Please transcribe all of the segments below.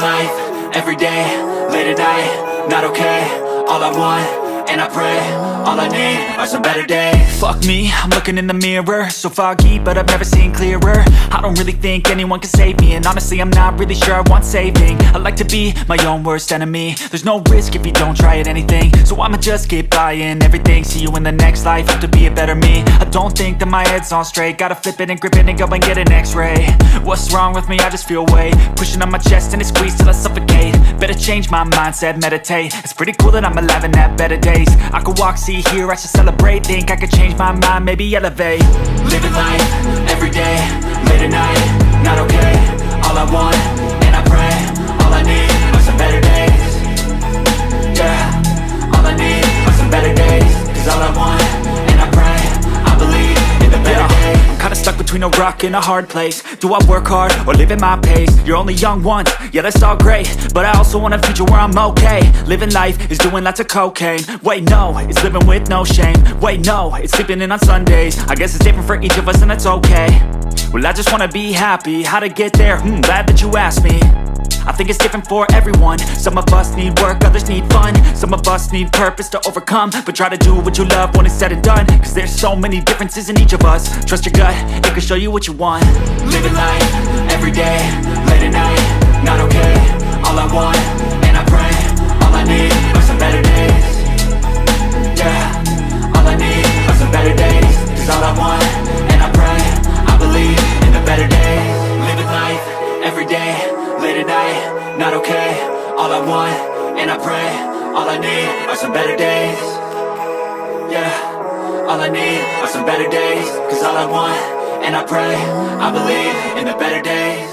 life, everyday, late at night, not okay. All I want, and I pray, all I need are some better days. Fuck me, I'm looking in the mirror, so foggy, but I've never seen clearer. I don't really think anyone can save me, and honestly I'm not really sure I want saving. I like to be my own worst enemy. There's no risk if you don't try at anything, so I'ma just keep buying everything. See you in the next life, have to be a better me. I don't think that my head's on straight, gotta flip it and grip it and go and get an x-ray. What's wrong with me? I just feel weight pushing on my chest and it squeezes till I suffocate. Better change my mindset, meditate. It's pretty cool that I'm alive and have better days. I could walk, see, hear, I should celebrate. Think I could change my mind, maybe elevate. Living life, everyday, late at night, not okay. All I want, and I pray, all I need are some better days. Yeah, all I need are some better days. Cause all I want, and I pray, I believe in the better days. I'm kinda stuck between a rock and a hard place. Do I work hard or live at my pace? You're only young once, yeah that's all great, but I also want a future where I'm okay. Living life is doing lots of cocaine. Wait no, it's living with no shame. Wait no, it's sleeping in on Sundays. I guess it's different for each of us and that's okay. Well I just wanna be happy, how to get there? Glad that you asked me. I think it's different for everyone. Some of us need work, others need fun. Some of us need purpose to overcome. But try to do what you love when it's said and done, cause there's so many differences in each of us. Trust your gut, it can show you what you want. Living life, everyday, late at night, not okay. All I want, and I pray, all I need are some better days. Yeah, all I need are some better days. Cause all I want, and I pray, I believe in the better days. Living life, everyday, late at night, not okay. All I want, and I pray, all I need are some better days. Yeah, all I need are some better days. Cause all I want, and I pray, I believe in the better days.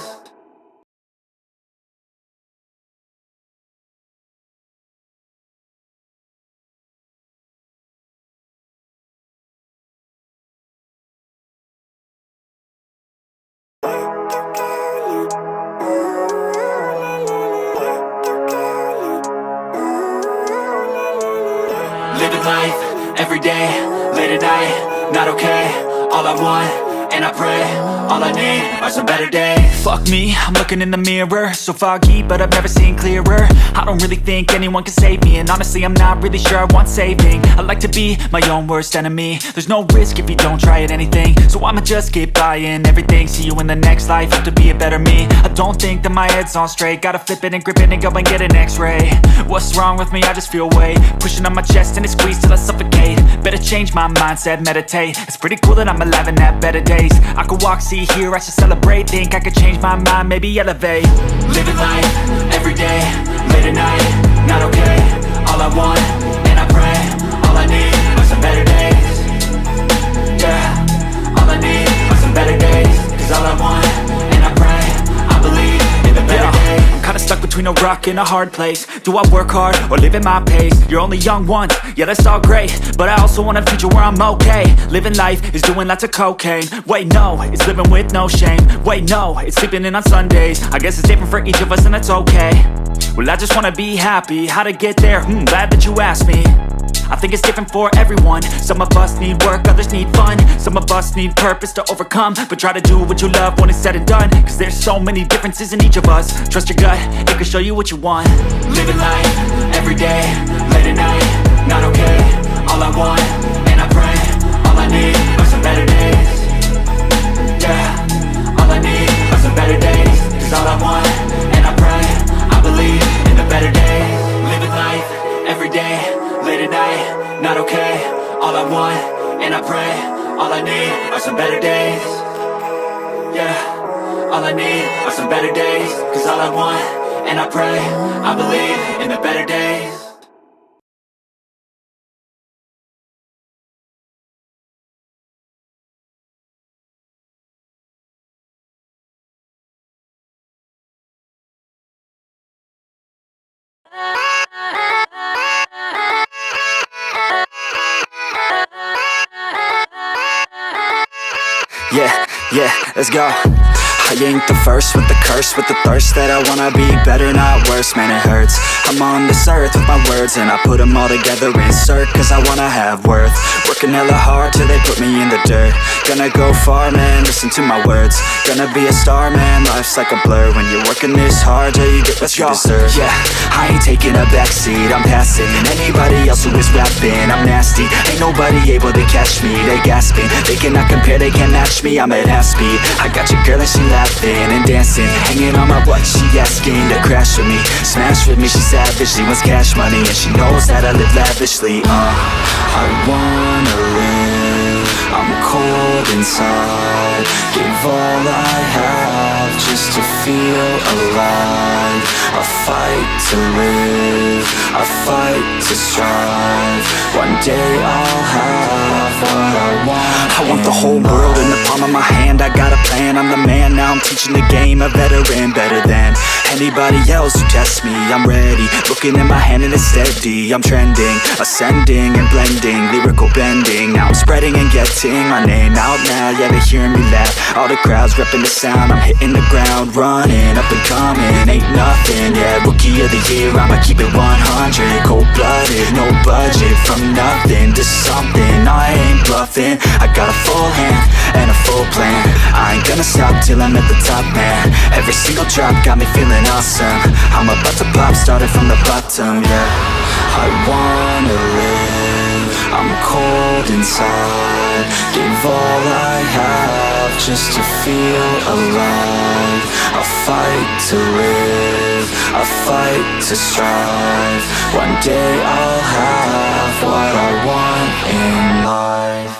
Living life, everyday, late at night, not okay. All I want, and I pray, all I need are some better days. Fuck me, I'm looking in the mirror, so foggy, but I've never seen clearer. I don't really think anyone can save me, and honestly I'm not really sure I want saving. I like to be my own worst enemy. There's no risk if you don't try at anything, so I'ma just keep buying everything. See you in the next life, have to be a better me. I don't think that my head's on straight, gotta flip it and grip it and go and get an x-ray. What's wrong with me? I just feel weight pushing on my chest and it squeezes till I suffocate. Better change my mindset, meditate. It's pretty cool that I'm alive and have better days. I could walk, see, hear, I should celebrate. Think I could change my mind, maybe elevate. Living life, everyday, late at night, not okay. All I want, and I pray, all I need are some better days. Yeah, all I need are some better days. Cause all I want, and I pray, I believe in the better days. I'm kinda stuck between a rock and a hard place. Do I work hard or live at my pace? You're only young once, yeah that's all great, but I also want a future where I'm okay. Living life is doing lots of cocaine. Wait no, it's living with no shame. Wait no, it's sleeping in on Sundays. I guess it's different for each of us and that's okay. Well I just wanna be happy, how to get there? Glad that you asked me. I think it's different for everyone. Some of us need work, others need fun. Some of us need purpose to overcome. But try to do what you love when it's said and done, cause there's so many differences in each of us. Trust your gut, it can show you what you want. Living life, everyday, late at night, not okay. All I want, and I pray, all I need are some better days. Yeah, all I need are some better days. Cause all I want, and I pray, I believe in the better days. Living life, everyday, late at night, not okay. All I want, and I pray, all I need are some better days. Yeah, all I need are some better days. Cause all I want, and I pray, I believe in the better days. Yeah, let's go. I ain't the first with the curse, with the thirst that I wanna be better, not worse, man it hurts. I'm on this earth with my words and I put them all together, insert, cause I wanna have worth. Working hella hard till they put me in the dirt. Gonna go far, man, listen to my words. Gonna be a star, man, life's like a blur. When you're working this hard till you get what you deserve. Yeah, I ain't taking a backseat, I'm passing anybody else who is rapping. I'm nasty, ain't nobody able to catch me. They gasping, they cannot compare, they can't match me. I'm at half speed, I got your girl and she laughing and dancing, hanging on my butt, she asking to crash with me, smash with me, she savage, she wants cash money, and she knows that I live lavishly. I wanna live, I'm cold inside, give all I have just to feel alive. I fight to live, I fight to strive, one day I'll have what I want. I want the whole world in the palm of my hand, I got a plan, I'm the man, now I'm teaching the game, a veteran, better than anybody else who tests me. I'm ready, looking at my hand and it's steady. I'm trending, ascending and blending, lyrical bending. Now I'm spreading and getting my name out now. Yeah, they hearing me laugh, all the crowds repping the sound. I'm hitting the ground, running, up and coming, ain't nothing. Yeah, rookie of the year, I'ma keep it 100. Cold-blooded, no budget, from nothing to something. I ain't bluffing, I got a full hand and a full plan. I ain't gonna stop till I'm at the top, man. Every single drop got me feeling awesome. I'm about to pop, started from the bottom, yeah. I wanna live, I'm cold inside, give all I have just to feel alive. I fight to live, I fight to strive, one day I'll have what I want in life.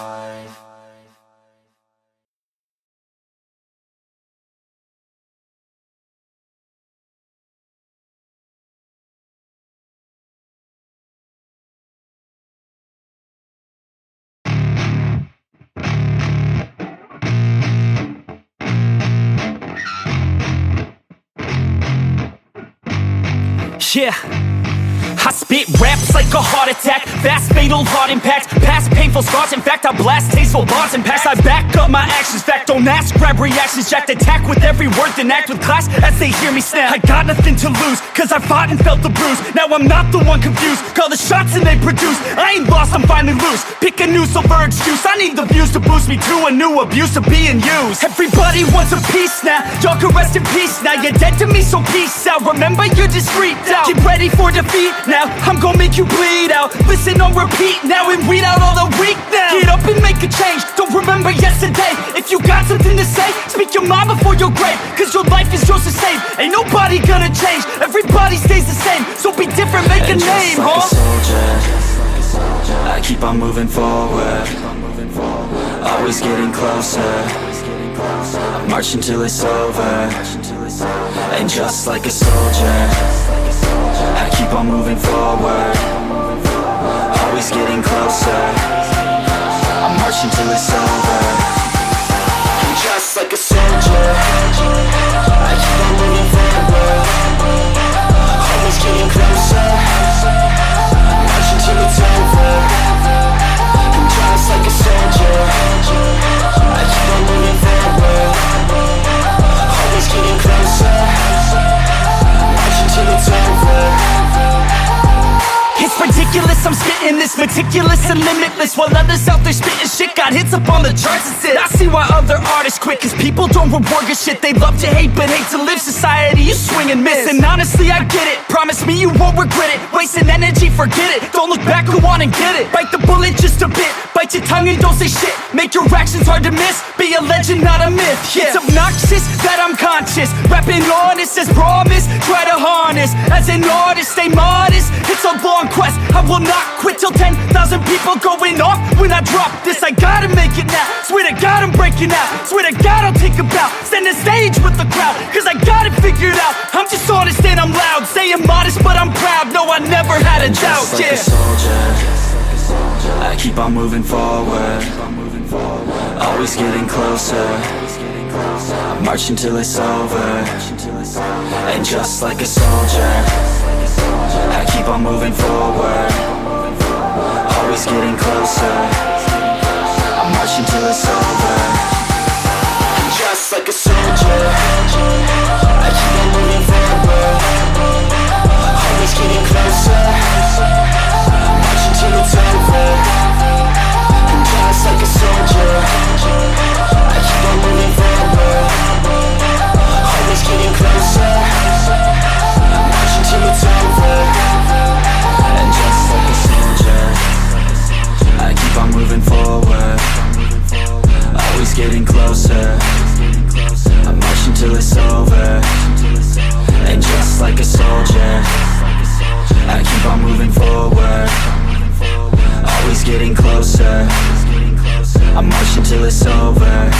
Yeah, I spit raps like a heart attack, fast fatal heart impact, past painful scars. In fact, I blast tasteful bars and packs. I back up my actions, fact don't ask, grab reactions, jacked attack with every word, then act with class as they hear me snap. I got nothing to lose, cause I fought and felt the bruise. Now I'm not the one confused, call the shots and they produce. I ain't lost, I'm finally loose, pick a new silver excuse. I need the views to boost me to a new abuse of being used. Everybody wants a piece now, y'all can rest in peace now. You're dead to me, so peace out, remember you're discreet out. Get ready for defeat now, I'm gonna make you bleed out. Listen on repeat now and weed out all the weak now. Get up and make a change, don't remember yesterday. If you got something to say, speak your mind before your grave, cause your life is yours to save. Ain't nobody gonna change, everybody stays the same. So be different, make a name, like a soldier, I keep on moving forward, always getting closer. I march until it's over, and just like a soldier, I keep on moving forward, always getting closer. I march until it's over, and just like a soldier, I keep on moving forward, always getting closer. I march until it's over, and just like a soldier, I keep on moving forward, always getting closer. I march until it's over. It's ridiculous, I'm spitting this meticulous and limitless, while others out there spitting shit got hits up on the charts and shit. I see why other artists quit, cause people don't reward good shit. They love to hate but hate to live. Society, you swing and miss, and honestly I get it. Promise me you won't regret it, wasting energy, forget it. Don't look back, go on and get it. Bite the bullet just a bit, bite your tongue and don't say shit. Make your actions hard to miss, be a legend not a myth. Yeah. It's obnoxious that I'm conscious, rapping honest as promise. Try to harness, as an artist stay modest. It's a long quest, I will not quit till 10,000 people going off when I drop this. I gotta make it now, swear to God I'm breaking out. Swear to God I'll take a bow, stand the stage with the crowd, cause I got it figured out. I'm just honest and I'm loud, saying modest but I'm proud. No, I never had a doubt, just like a soldier, I keep on moving forward, always getting closer. I march until it's over, and just like a soldier, I keep on moving forward, always getting closer. I march until it's over, and just like a soldier, And just like a soldier, I keep on moving forward, always getting closer. I'm marching till it's over.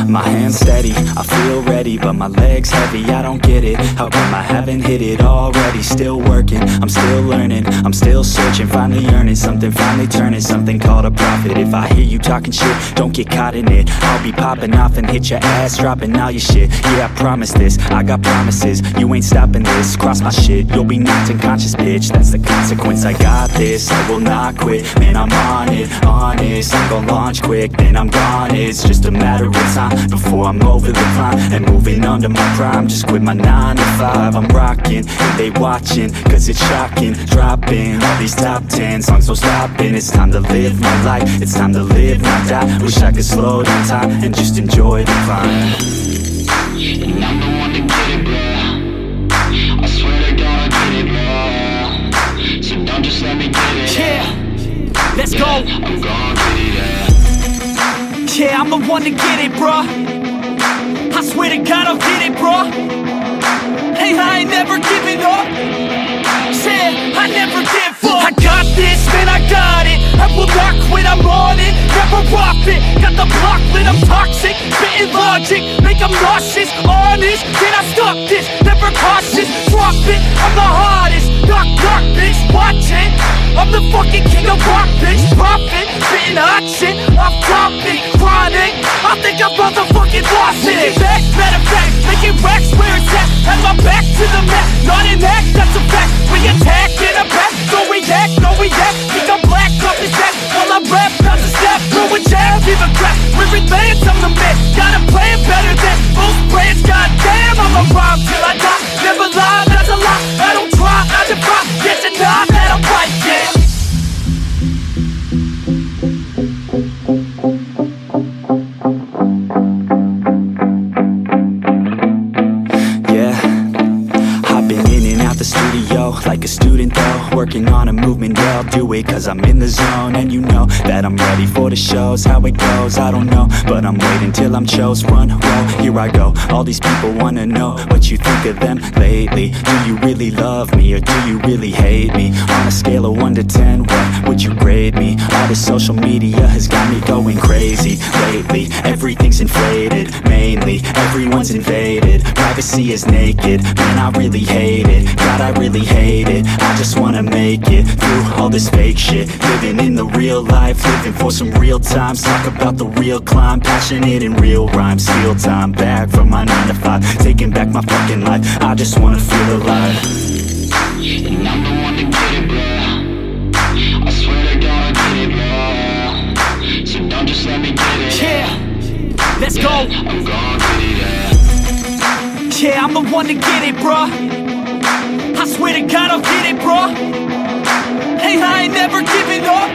My hands steady, I feel ready, but my legs heavy, I don't get it. How come I haven't hit it already? Still working, I'm still learning, I'm still searching, finally earning something, finally turning something called a profit. If I hear you talking shit, don't get caught in it. I'll be popping off and hit your ass, dropping all your shit. Yeah, I promise this, I got promises, you ain't stopping this. Cross my shit, you'll be knocked unconscious, bitch. That's the consequence, I got this, I will not quit. Man, I'm on it, honest, I'm gon' launch quick, then I'm gone. It's just a matter of time before I'm over the climb and moving under my prime. Just quit my 9 to 5, I'm rocking and they watching, cause it's shocking. Dropping all these top 10 songs, no stopping. It's time to live my life, it's time to live, not die. Wish I could slow down time and just enjoy the climb. And I'm the one to get it, bro. I swear to God I get it, bro. So don't just let me get it. Yeah, let's go. I'm gon' get it, yeah. Yeah, I'm the one to get it, bruh. I swear to God I'll get it, bruh. Hey, I ain't never giving up. Yeah, I never give up. I got this, man, I got it. I will not quit, I'm on it. Never off it. Got the block lit, I'm toxic. Spitting logic, make them nauseous. Honest, can I stop this? Never cautious, drop it. I'm the hardest. Knock, knock, bitch, watch it. I'm the fucking king of rock, bitch. Profit, spitting hot shit. Off topic, chronic. I think I'm motherfucking lost it. Back, matter of fact, making racks where it's at. Have my back to the mat, not an act, that's a fact. We attack in a back, don't react, no react. Think I'm black, up his back. While I rap, bounce a step, throw a jab, give a crap. We're advanced, I'm the man. Got a plan better than most brands. Goddamn, I'ma rhyme till I die. Never lie, that's a lie. I don't try, I defy. Get to nod, that I'm right, yeah. Like a student though, working on a movement, yeah, I'll do it cause I'm in the zone. And you know that I'm ready for the shows. How it goes, I don't know, but I'm waiting till I'm chose. Front row, here I go. All these people wanna know what you think of them lately. Do you really love me or do you really hate me? On a scale of 1 to 10, what would you grade me? All this social media has got me going crazy lately. Everything's inflated, mainly everyone's invaded. Privacy is naked, man, I really hate it. God, I really hate it. I just wanna make it through all this fake shit. Living in the real life, living for some real times. Talk about the real climb, passionate in real rhymes. Steal time back from my 9 to 5, taking back my fucking life. I just wanna feel alive. And I'm the one to get it, bro. I swear to God I get it, bro. So don't just let me get it. Yeah, let's go. I'm gon' get it, yeah. Yeah, I'm the one to get it, bruh. I swear to God I'll get it, bro. Hey, I ain't never giving up.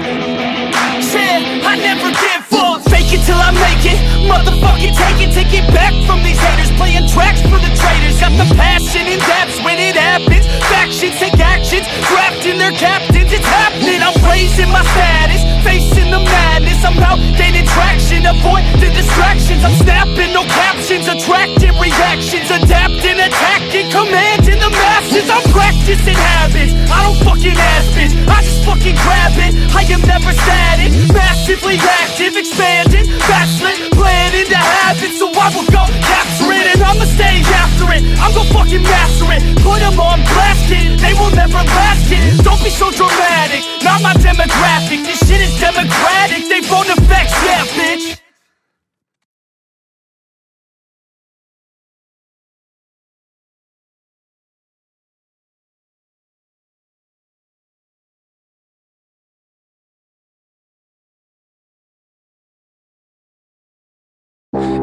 Yeah, I never give up. Fake it till I make it. Motherfucking take it back from these haters. Playing tracks for the traitors. Got the passion in depths when it happens. Factions take actions, drafting their captains. It's happening, I'm raising my status. Facing the madness, I'm out gaining traction. Avoid the distractions, I'm snapping, no captions. Attracting reactions, adapting, attacking, commanding the masses. I'm practicing habits, I don't fucking ask bitch, I just fucking grab it. I am never static, massively active, expanding, backslid, planning to have it. So I will go capture it and I'ma stay after it. I'm gon' fucking master it, put them on blast it. They will never last it, don't be so dramatic. Not my demographic, this shit is democratic. They phone effects, yeah bitch.